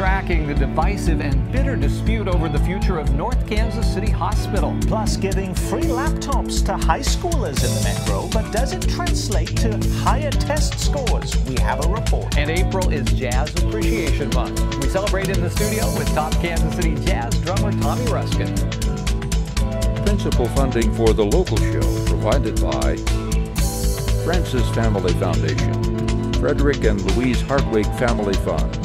tracking the divisive and bitter dispute over the future of North Kansas City Hospital. Plus, giving free laptops to high schoolers in the metro, but does it translate to higher test scores? We have a report. And April is Jazz Appreciation Month. We celebrate in the studio with top Kansas City Jazz drummer Tommy Ruskin. Principal funding for the local show provided by Francis Family Foundation, Frederick and Louise Hartwig Family Fund,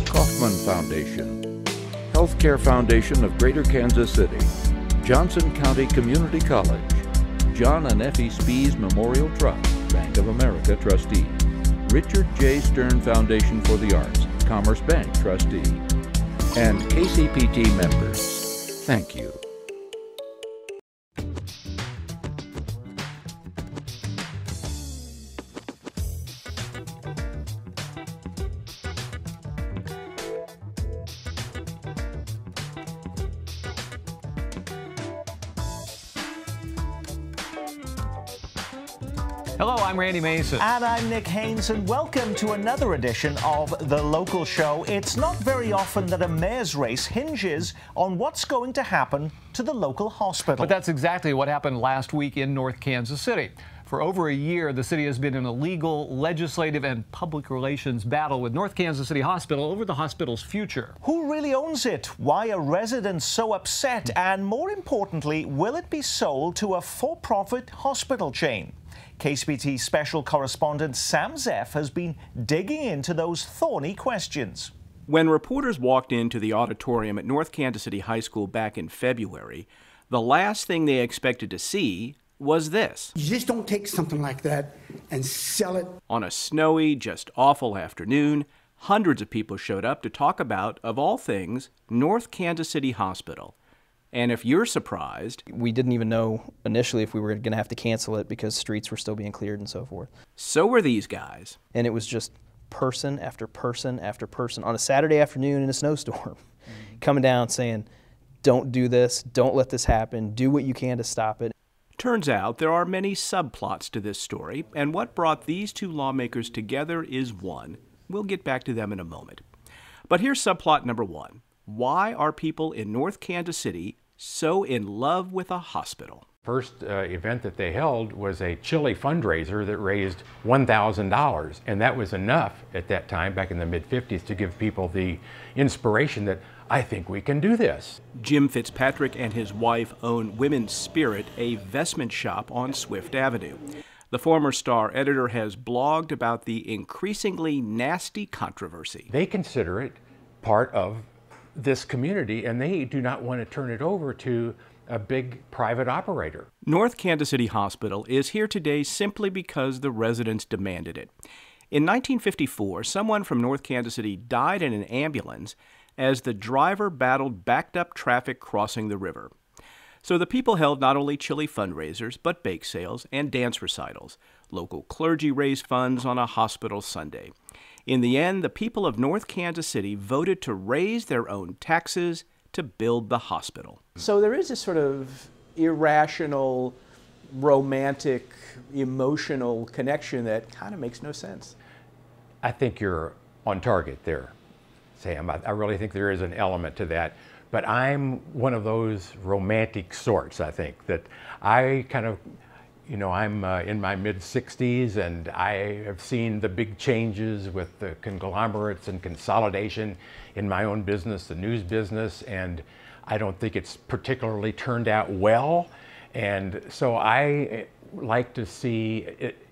Kaufman Foundation, Healthcare Foundation of Greater Kansas City, Johnson County Community College, John and Effie Spees Memorial Trust, Bank of America trustee, Richard J. Stern Foundation for the Arts, Commerce Bank trustee, and KCPT members. Thank you. Hello, I'm Randy Mason. And I'm Nick Haynes, and welcome to another edition of The Local Show. It's not very often that a mayor's race hinges on what's going to happen to the local hospital. But that's exactly what happened last week in North Kansas City. For over a year, the city has been in a legal, legislative, and public relations battle with North Kansas City Hospital over the hospital's future. Who really owns it? Why are residents so upset? And more importantly, will it be sold to a for-profit hospital chain? KCPT special correspondent Sam Zeff has been digging into those thorny questions. When reporters walked into the auditorium at North Kansas City High School back in February, the last thing they expected to see was this. You just don't take something like that and sell it. On a snowy, just awful afternoon, hundreds of people showed up to talk about, of all things, North Kansas City Hospital. And if you're surprised, we didn't even know initially if we were going to have to cancel it because streets were still being cleared and so forth. So were these guys. And it was just person after person after person on a Saturday afternoon in a snowstorm coming down saying, don't do this, don't let this happen, do what you can to stop it. Turns out there are many subplots to this story, and what brought these two lawmakers together is one. We'll get back to them in a moment. But here's subplot number one. Why are people in North Kansas City so in love with a hospital? First event that they held was a chili fundraiser that raised $1,000, and that was enough at that time, back in the mid-50s, to give people the inspiration that I think we can do this. Jim Fitzpatrick and his wife own Women's Spirit, a vestment shop on Swift Avenue. The former Star editor has blogged about the increasingly nasty controversy. They consider it part of this community, and they do not want to turn it over to a big private operator. North Kansas City Hospital is here today simply because the residents demanded it. In 1954, someone from North Kansas City died in an ambulance as the driver battled backed-up traffic crossing the river. So the people held not only chili fundraisers, but bake sales and dance recitals. Local clergy raised funds on a hospital Sunday. In the end, the people of North Kansas City voted to raise their own taxes to build the hospital. So there is a sort of irrational, romantic, emotional connection that kind of makes no sense. I think you're on target there, Sam. I really think there is an element to that. But I'm one of those romantic sorts, I think, that I kind of, you know, I'm in my mid-60s, and I have seen the big changes with the conglomerates and consolidation in my own business, the news business, and I don't think it's particularly turned out well. And so I like to see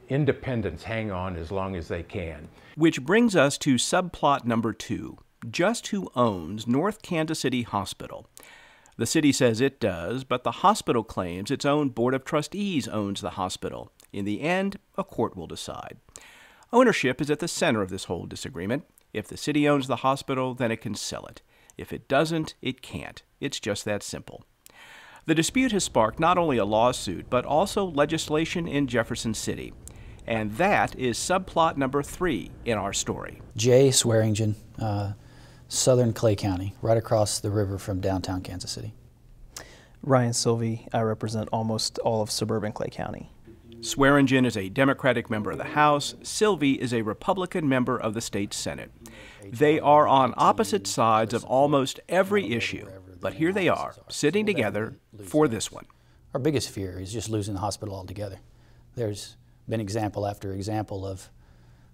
independents hang on as long as they can. Which brings us to subplot number two. Just who owns North Kansas City Hospital? The city says it does, but the hospital claims its own board of trustees owns the hospital. In the end, a court will decide. Ownership is at the center of this whole disagreement. If the city owns the hospital, then it can sell it. If it doesn't, it can't. It's just that simple. The dispute has sparked not only a lawsuit, but also legislation in Jefferson City. And that is subplot number 3 in our story. Jay Swearingen, Southern Clay County, right across the river from downtown Kansas City. Ryan Sylvie, I represent almost all of suburban Clay County. Swearingen is a Democratic member of the House. Silvey is a Republican member of the state Senate. They are on opposite sides of almost every issue, but here they are, sitting together for this one. Our biggest fear is just losing the hospital altogether. There's been example after example of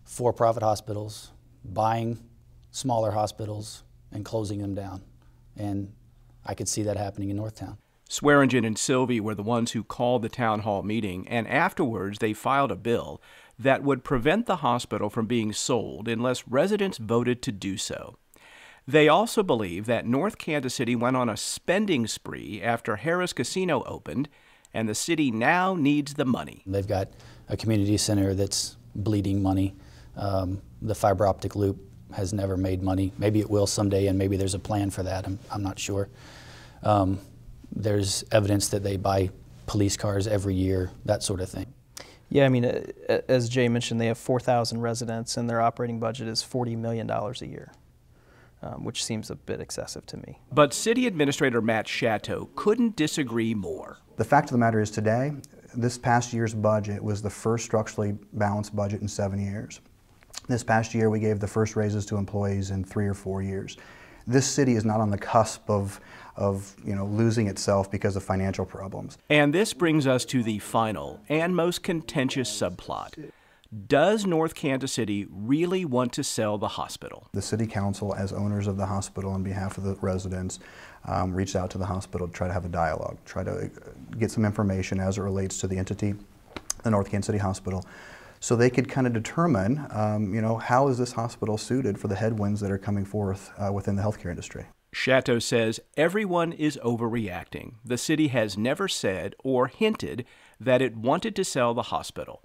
for-profit hospitals buying smaller hospitals and closing them down, and I could see that happening in Northtown. Swearingen and Silvey were the ones who called the town hall meeting, and afterwards they filed a bill that would prevent the hospital from being sold unless residents voted to do so. They also believe that North Kansas City went on a spending spree after Harrah's Casino opened, and the city now needs the money. They've got a community center that's bleeding money. The fiber optic loop has never made money. Maybe it will someday, and maybe there's a plan for that. I'm not sure. There's evidence that they buy police cars every year, that sort of thing. Yeah, I mean, as Jay mentioned, they have 4,000 residents, and their operating budget is $40 million a year, which seems a bit excessive to me. But City Administrator Matt Chateau couldn't disagree more. The fact of the matter is today, this past year's budget was the first structurally balanced budget in 7 years. This past year, we gave the first raises to employees in 3 or 4 years. This city is not on the cusp of losing itself because of financial problems. And this brings us to the final and most contentious subplot. Does North Kansas City really want to sell the hospital? The City Council, as owners of the hospital on behalf of the residents, reached out to the hospital to try to have a dialogue, try to get some information as it relates to the entity, the North Kansas City Hospital, so they could kind of determine, how is this hospital suited for the headwinds that are coming forth within the healthcare industry. Chateau says everyone is overreacting. The city has never said or hinted that it wanted to sell the hospital.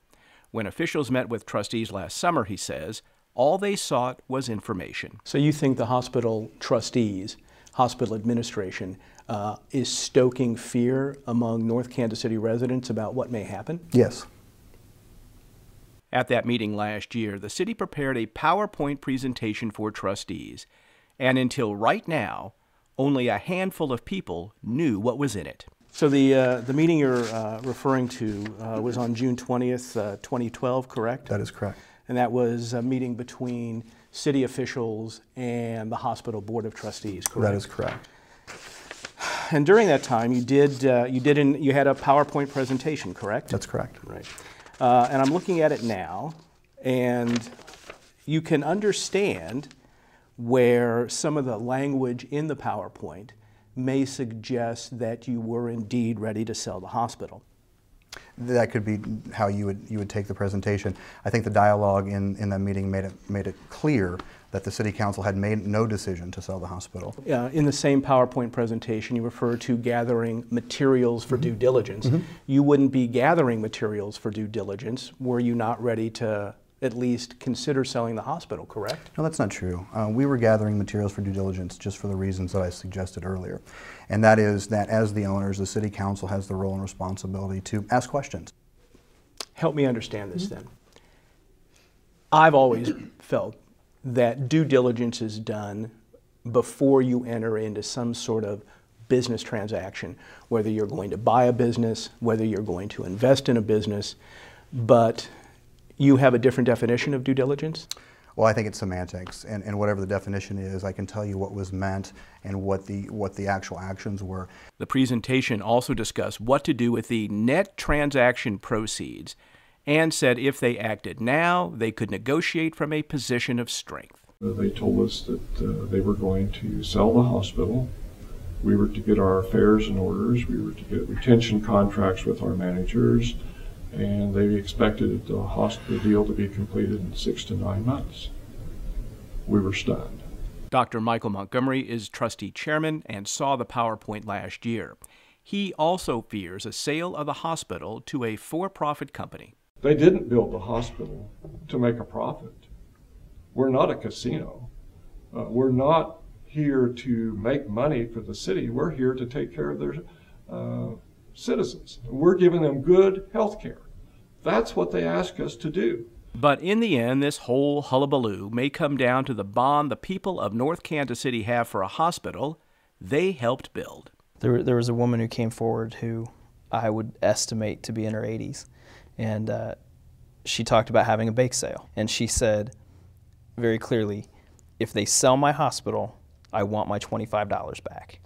When officials met with trustees last summer, he says, all they sought was information. So you think the hospital trustees, hospital administration, is stoking fear among North Kansas City residents about what may happen? Yes. At that meeting last year, the city prepared a PowerPoint presentation for trustees, and until right now, only a handful of people knew what was in it. So the meeting you're referring to was on June 20th, 2012, correct? That is correct. And that was a meeting between city officials and the hospital board of trustees, correct? That is correct. And during that time, you had a PowerPoint presentation, correct? That's correct. Right. And I'm looking at it now, and you can understand where some of the language in the PowerPoint may suggest that you were indeed ready to sell the hospital. That could be how you would take the presentation. I think the dialogue in that meeting made it clear that the City Council had made no decision to sell the hospital. In the same PowerPoint presentation, you refer to gathering materials for due diligence. You wouldn't be gathering materials for due diligence were you not ready to at least consider selling the hospital, correct? No, that's not true. We were gathering materials for due diligence just for the reasons that I suggested earlier. And that is that as the owners, the City Council has the role and responsibility to ask questions. Help me understand this then. I've always felt that due diligence is done before you enter into some sort of business transaction, whether you're going to buy a business, whether you're going to invest in a business, but you have a different definition of due diligence? Well, I think it's semantics, and whatever the definition is, I can tell you what was meant and what the actual actions were. The presentation also discussed what to do with the net transaction proceeds and said if they acted now, they could negotiate from a position of strength. They told us that they were going to sell the hospital. We were to get our affairs and orders. We were to get retention contracts with our managers. And they expected the hospital deal to be completed in 6 to 9 months. We were stunned. Dr. Michael Montgomery is trustee chairman and saw the PowerPoint last year. He also fears a sale of the hospital to a for-profit company. They didn't build the hospital to make a profit. We're not a casino. We're not here to make money for the city. We're here to take care of their citizens. We're giving them good health care. That's what they ask us to do. But in the end, this whole hullabaloo may come down to the bond the people of North Kansas City have for a hospital they helped build. There was a woman who came forward who I would estimate to be in her 80s, And she talked about having a bake sale. And she said very clearly, if they sell my hospital, I want my $25 back.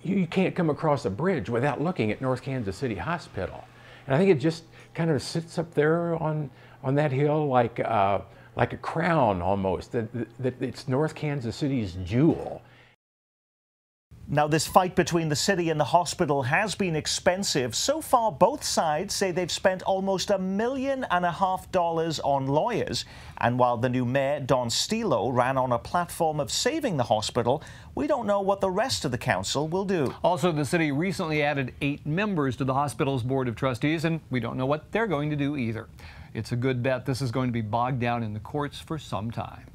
You can't come across a bridge without looking at North Kansas City Hospital. And I think it just kind of sits up there on that hill like a crown almost, that it's North Kansas City's jewel. Now, this fight between the city and the hospital has been expensive. So far, both sides say they've spent almost $1.5 million on lawyers. And while the new mayor, Don Stilo, ran on a platform of saving the hospital, we don't know what the rest of the council will do. Also, the city recently added 8 members to the hospital's board of trustees, and we don't know what they're going to do either. It's a good bet this is going to be bogged down in the courts for some time.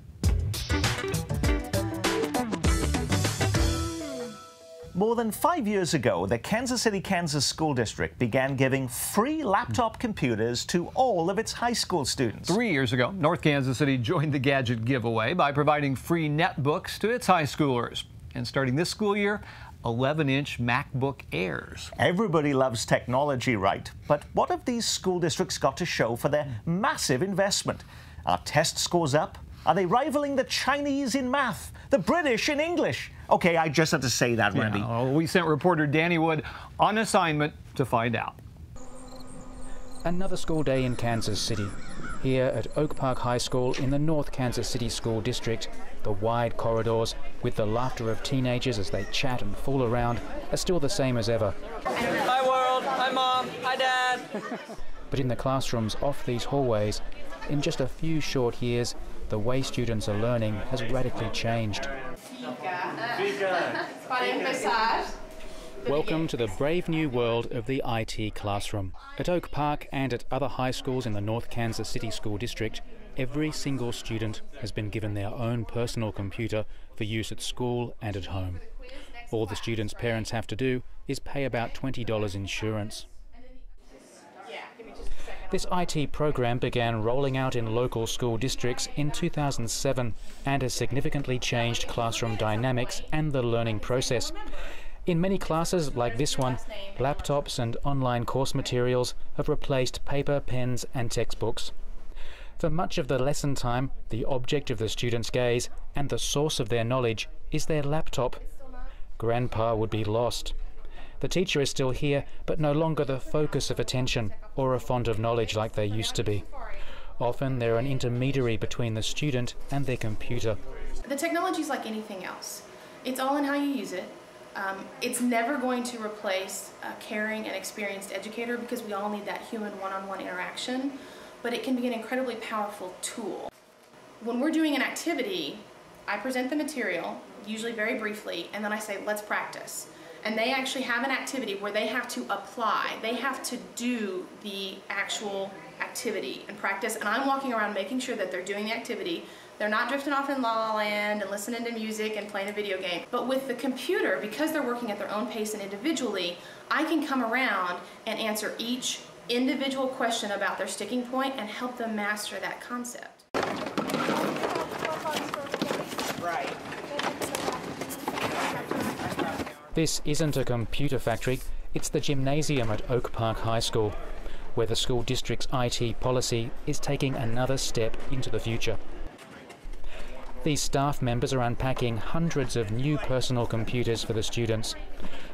More than 5 years ago, the Kansas City, Kansas School District began giving free laptop computers to all of its high school students. 3 years ago, North Kansas City joined the gadget giveaway by providing free netbooks to its high schoolers. And starting this school year, 11-inch MacBook Airs. Everybody loves technology, right? But what have these school districts got to show for their massive investment? Are test scores up? Are they rivaling the Chinese in math, the British in English? Okay, I just had to say that, Randy. Yeah, well, we sent reporter Danny Wood on assignment to find out. Another school day in Kansas City. Here at Oak Park High School in the North Kansas City School District, the wide corridors with the laughter of teenagers as they chat and fool around are still the same as ever. Hi world, hi mom, hi dad. But in the classrooms off these hallways, in just a few short years, the way students are learning has radically changed. Welcome to the brave new world of the IT classroom. At Oak Park and at other high schools in the North Kansas City School District, every single student has been given their own personal computer for use at school and at home. All the students' parents have to do is pay about $20 insurance. This IT program began rolling out in local school districts in 2007 and has significantly changed classroom dynamics and the learning process. In many classes, like this one, laptops and online course materials have replaced paper, pens and textbooks. For much of the lesson time, the object of the students' gaze and the source of their knowledge is their laptop. Grandpa would be lost. The teacher is still here, but no longer the focus of attention or a font of knowledge like they used to be. Often they're an intermediary between the student and their computer. The technology is like anything else. It's all in how you use it. It's never going to replace a caring and experienced educator because we all need that human one-on-one interaction, but it can be an incredibly powerful tool. When we're doing an activity, I present the material, usually very briefly, and then I say, let's practice. And they actually have an activity where they have to apply. They have to do the actual activity and practice. And I'm walking around making sure that they're doing the activity. They're not drifting off in La La Land and listening to music and playing a video game. But with the computer, because they're working at their own pace and individually, I can come around and answer each individual question about their sticking point and help them master that concept. Right. This isn't a computer factory, it's the gymnasium at Oak Park High School, where the school district's IT policy is taking another step into the future. These staff members are unpacking hundreds of new personal computers for the students.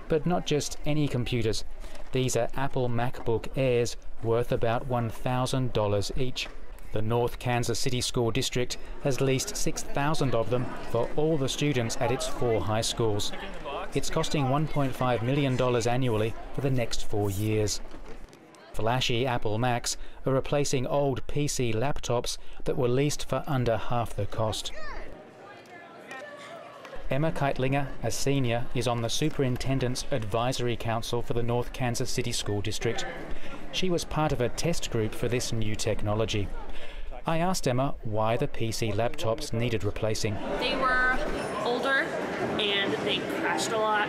But not just any computers. These are Apple MacBook Airs worth about $1,000 each. The North Kansas City School District has leased 6,000 of them for all the students at its 4 high schools. It's costing $1.5 million annually for the next 4 years. Flashy Apple Macs are replacing old PC laptops that were leased for under half the cost. Emma Keitlinger, a senior, is on the Superintendent's Advisory Council for the North Kansas City School District. She was part of a test group for this new technology. I asked Emma why the PC laptops needed replacing. They were older and they crashed a lot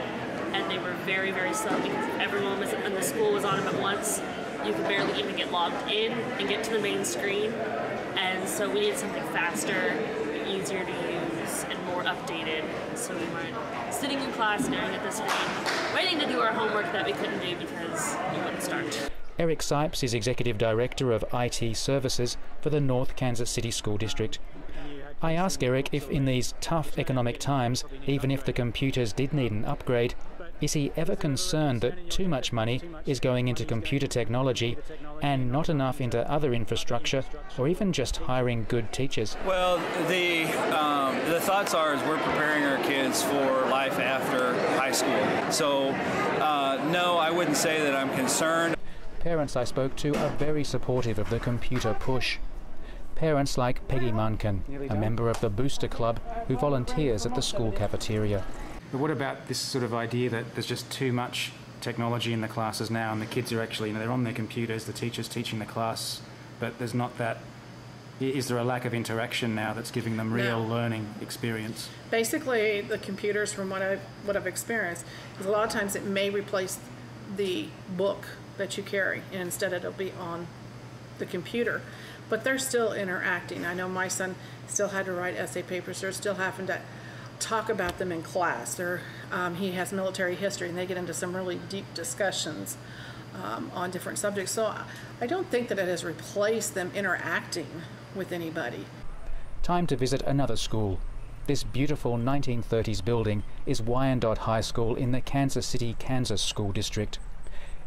and they were very, very slow because everyone was in the school was on them at once. You could barely even get logged in and get to the main screen. And so we needed something faster, easier to use, and more updated, so we weren't sitting in class staring at the screen, waiting to do our homework that we couldn't do because we wouldn't start. Eric Sipes is Executive Director of IT Services for the North Kansas City School District. I ask Eric if in these tough economic times, even if the computers did need an upgrade, is he ever concerned that too much money is going into computer technology and not enough into other infrastructure or even just hiring good teachers? Well, the thoughts are is we're preparing our kids for life after high school. So, no, I wouldn't say that I'm concerned. Parents I spoke to are very supportive of the computer push. Parents like Peggy Munkin, a member of the Booster Club who volunteers at the school cafeteria. But what about this sort of idea that there's just too much technology in the classes now and the kids are actually, they're on their computers, the teacher's teaching the class, but there's not that, is there a lack of interaction now that's giving them real learning experience? Basically, the computers, from what I've experienced, is a lot of times it may replace the book that you carry, and instead it'll be on the computer. But they're still interacting. I know my son still had to write essay papers. They're still having to talk about them in class. He has military history, and they get into some really deep discussions on different subjects. So I don't think that it has replaced them interacting with anybody. Time to visit another school. This beautiful 1930s building is Wyandotte High School in the Kansas City, Kansas School District.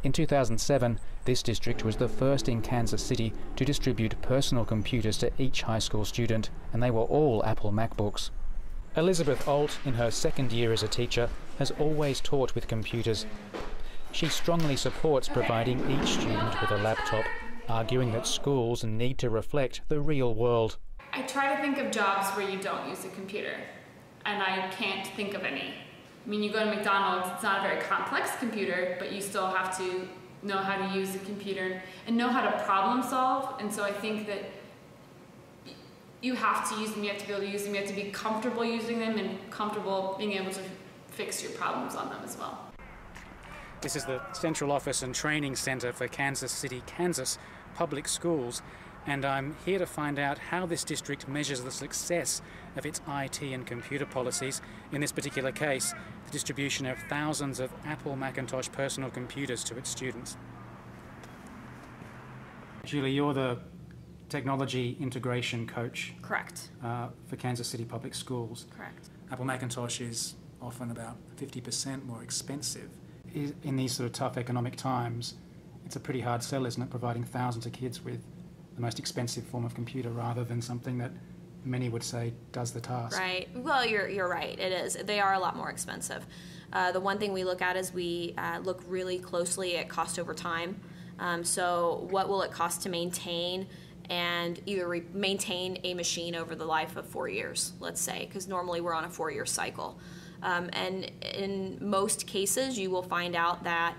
In 2007, this district was the first in Kansas City to distribute personal computers to each high school student, and they were all Apple MacBooks. Elizabeth Alt, in her second year as a teacher, has always taught with computers. She strongly supports providing each student with a laptop, arguing that schools need to reflect the real world. I try to think of jobs where you don't use a computer, and I can't think of any. I mean, you go to McDonald's, it's not a very complex computer, but you still have to know how to use the computer and know how to problem solve. And so I think that you have to use them, you have to be able to use them, you have to be comfortable using them and comfortable being able to fix your problems on them as well. This is the Central Office and Training Center for Kansas City, Kansas Public Schools, and I'm here to find out how this district measures the success of its IT and computer policies. In this particular case, the distribution of thousands of Apple Macintosh personal computers to its students. Julie, you're the technology integration coach. Correct. For Kansas City Public Schools. Correct. Apple Macintosh is often about 50% more expensive. In these sort of tough economic times, it's a pretty hard sell, isn't it, providing thousands of kids with the most expensive form of computer rather than something that many would say does the task. Right. Well, you're right. It is. They are a lot more expensive. The one thing we look at is we look really closely at cost over time. So what will it cost to maintain and either maintain a machine over the life of 4 years, let's say, because normally we're on a 4-year cycle. And in most cases, you will find out that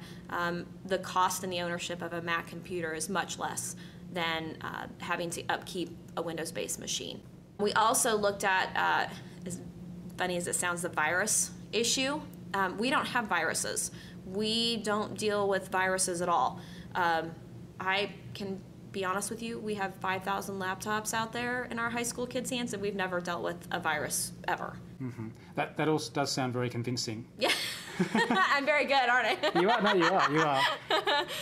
the cost and the ownership of a Mac computer is much less than having to upkeep a Windows-based machine. We also looked at, as funny as it sounds, the virus issue. We don't have viruses. We don't deal with viruses at all. I can be honest with you, we have 5,000 laptops out there in our high school kids' hands, and we've never dealt with a virus ever. Mm-hmm. That also does sound very convincing. Yeah, I'm very good, aren't I? You are. No, you are.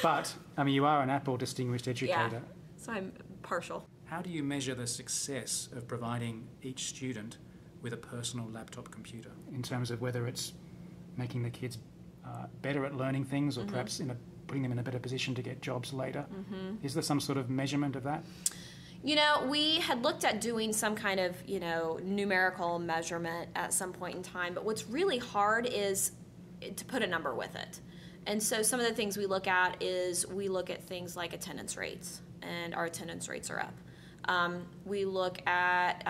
But I mean, you are an Apple Distinguished Educator. Yeah, so I'm partial. How do you measure the success of providing each student with a personal laptop computer in terms of whether it's making the kids better at learning things or perhaps putting them in a better position to get jobs later? Is there some sort of measurement of that? You know, we had looked at doing some kind of, numerical measurement at some point in time, but what's really hard is to put a number with it. And so some of the things we look at is we look at things like attendance rates, and our attendance rates are up. We look at,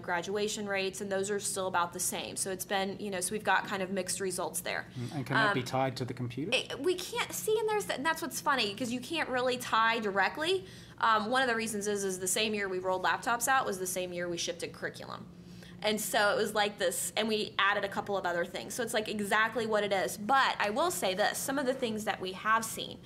graduation rates, and those are still about the same. So it's been, so we've got kind of mixed results there. And can that be tied to the computer? We can't see, and that's what's funny, because you can't really tie directly. One of the reasons is the same year we rolled laptops out was the same year we shifted curriculum. And so it was like this, and we added a couple of other things. So it's like exactly what it is. But I will say this, some of the things that we have seen,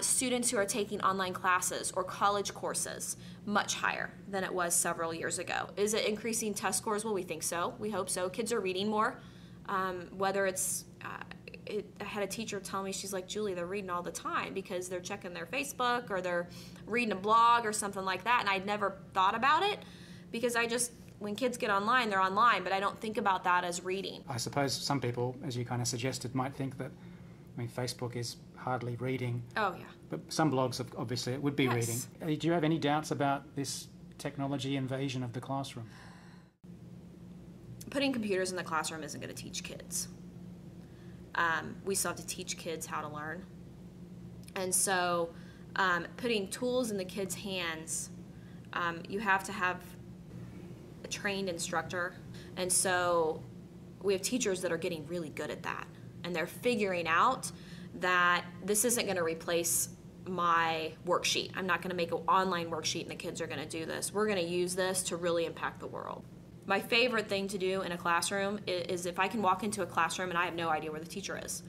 students who are taking online classes or college courses, much higher than it was several years ago. Is it increasing test scores? Well, we think so. We hope so. Kids are reading more. Whether it's, I had a teacher tell me, she's like, Julie, they're reading all the time because they're checking their Facebook or they're reading a blog or something like that. And I'd never thought about it because when kids get online, they're online, but I don't think about that as reading. I suppose some people, as you kind of suggested, might think that, Facebook is hardly reading. Oh, yeah. But some blogs, obviously, it would be Yes. reading. Do you have any doubts about this technology invasion of the classroom? Putting computers in the classroom isn't going to teach kids. We still have to teach kids how to learn. And so putting tools in the kids' hands, you have to have a trained instructor. And so we have teachers that are getting really good at that. And they're figuring out that this isn't going to replace my worksheet. I'm not going to make an online worksheet and the kids are going to do this. We're going to use this to really impact the world. My favorite thing to do in a classroom is if I can walk into a classroom and I have no idea where the teacher is,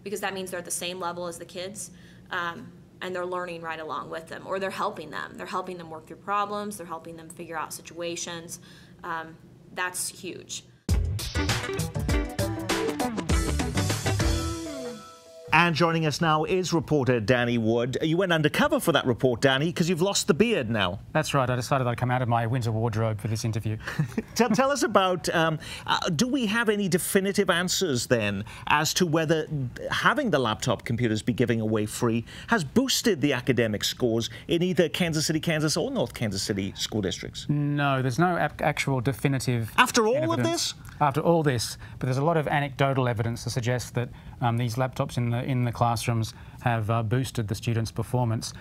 because that means they're at the same level as the kids, and they're learning right along with them, or they're helping them. They're helping them work through problems. They're helping them figure out situations. That's huge. And joining us now is reporter Danny Wood. You went undercover for that report, Danny, because you've lost the beard now. That's right. I decided I'd come out of my winter wardrobe for this interview. Tell us about, do we have any definitive answers then as to whether having the laptop computers be giving away free has boosted the academic scores in either Kansas City, Kansas or North Kansas City school districts? No, there's no actual definitive After all evidence. of this? After all this, but there's a lot of anecdotal evidence to suggest that these laptops in the classrooms have boosted the students' performance.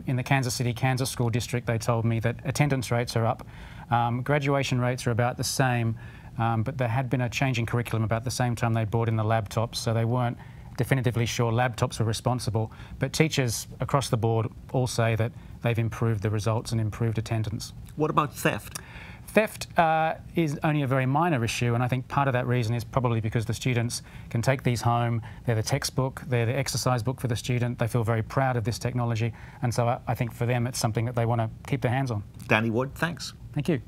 In the Kansas City, Kansas school district, they told me that attendance rates are up, graduation rates are about the same, but there had been a change in curriculum about the same time they brought in the laptops, so they weren't definitively sure laptops were responsible. But teachers across the board all say that they've improved the results and improved attendance. What about theft? Theft is only a very minor issue, and I think part of that reason is probably because the students can take these home. They're the textbook, they're the exercise book for the student. They feel very proud of this technology, and so I think for them it's something that they want to keep their hands on. Danny Wood, thanks. Thank you.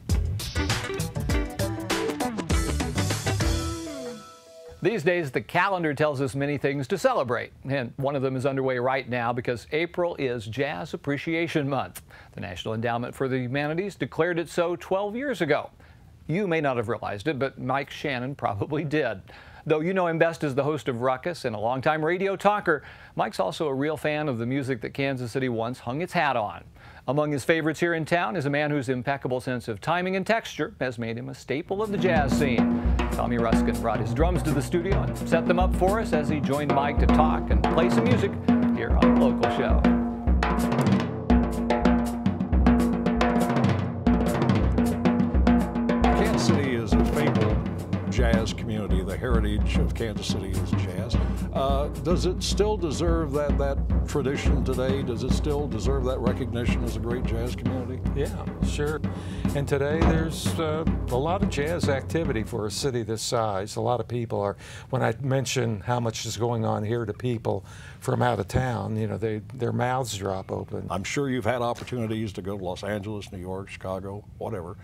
These days, the calendar tells us many things to celebrate, and one of them is underway right now because April is Jazz Appreciation Month. The National Endowment for the Humanities declared it so 12 years ago. You may not have realized it, but Mike Shannon probably did. Though you know him best as the host of Ruckus and a longtime radio talker, Mike's also a real fan of the music that Kansas City once hung its hat on. Among his favorites here in town is a man whose impeccable sense of timing and texture has made him a staple of the jazz scene. Tommy Ruskin brought his drums to the studio and set them up for us as he joined Mike to talk and play some music here on The Local Show. Kansas City is a fabled jazz community. The heritage of Kansas City is jazz. Does it still deserve that tradition today? Does it still deserve that recognition as a great jazz community? Yeah, sure. And today there's a lot of jazz activity for a city this size. A lot of people are, when I mention how much is going on here to people from out of town, you know, their mouths drop open. I'm sure you've had opportunities to go to Los Angeles, New York, Chicago, whatever.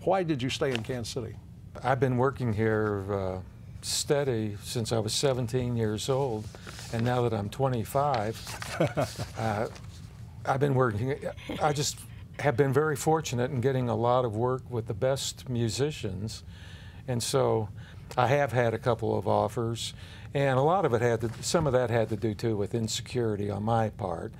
Why did you stay in Kansas City? I've been working here steady since I was 17 years old, and now that I'm 25, I've been working. I just have been very fortunate in getting a lot of work with the best musicians, and so I have had a couple of offers, and a lot of it some of that had to do too with insecurity on my part,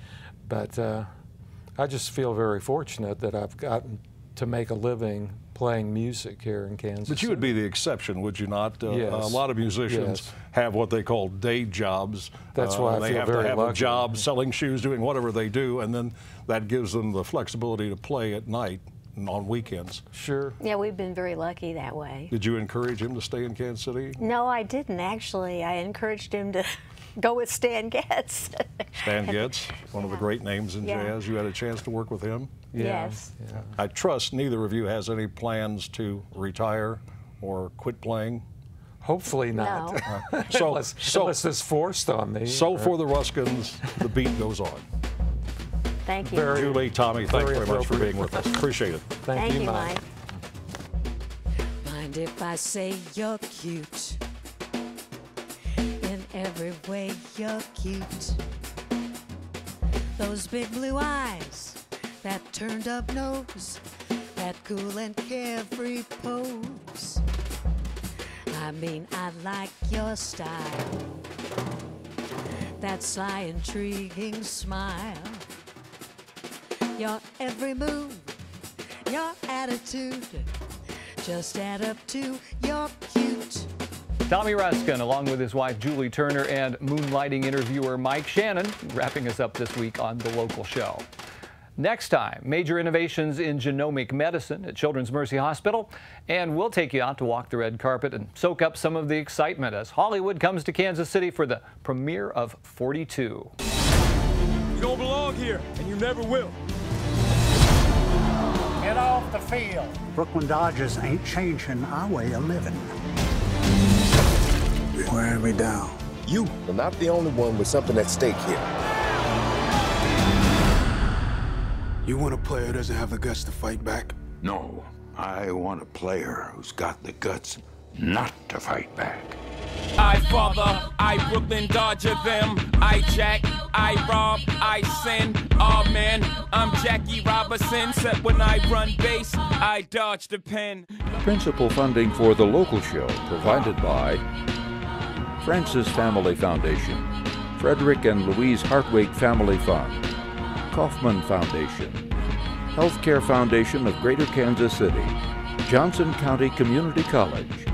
but I just feel very fortunate that I've gotten to make a living playing music here in Kansas. But you would be the exception, would you not? Yes. A lot of musicians have what they call day jobs. That's why they have to have lucky. a job selling shoes, doing whatever they do, and then that gives them the flexibility to play at night and on weekends. Sure. Yeah, we've been very lucky that way. Did you encourage him to stay in Kansas City? No, I didn't actually. I encouraged him to go with Stan Getz. Stan Getz, one of the great names in jazz. You had a chance to work with him? Yes. Yeah. I trust neither of you has any plans to retire or quit playing. Hopefully not. No. Unless it's forced on me. So for the Ruskins, the beat goes on. Thank you. Julie, Tommy, thanks very much for being with us. Appreciate it. Thank you, Mike. Mind if I say you're cute? In every way you're cute. Those big blue eyes, that turned up nose, that cool and carefree pose. I mean, I like your style, that sly, intriguing smile. Your every move, your attitude, just add up to you're cute. Tommy Ruskin, along with his wife Julie Turner and moonlighting interviewer Mike Shannon, wrapping us up this week on The Local Show. Next time, major innovations in genomic medicine at Children's Mercy Hospital, and we'll take you out to walk the red carpet and soak up some of the excitement as Hollywood comes to Kansas City for the premiere of 42. You don't belong here, and you never will. Get off the field. Brooklyn Dodgers ain't changing our way of living. Wearing me down. You are not the only one with something at stake here. You want a player who doesn't have the guts to fight back? No, I want a player who's got the guts not to fight back. I father, I Brooklyn Dodger them. I jack, I rob, I sin. Oh man, I'm Jackie Robinson. Except when I run base, I dodge the pen. Principal funding for The Local Show provided by Francis Family Foundation, Frederick and Louise Hartwig Family Fund, Kaufman Foundation, Healthcare Foundation of Greater Kansas City, Johnson County Community College,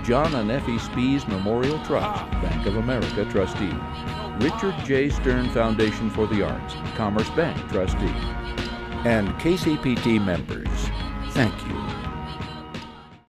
John and Effie Spees Memorial Trust, Bank of America trustee, Richard J. Stern Foundation for the Arts, Commerce Bank trustee, and KCPT members. Thank you.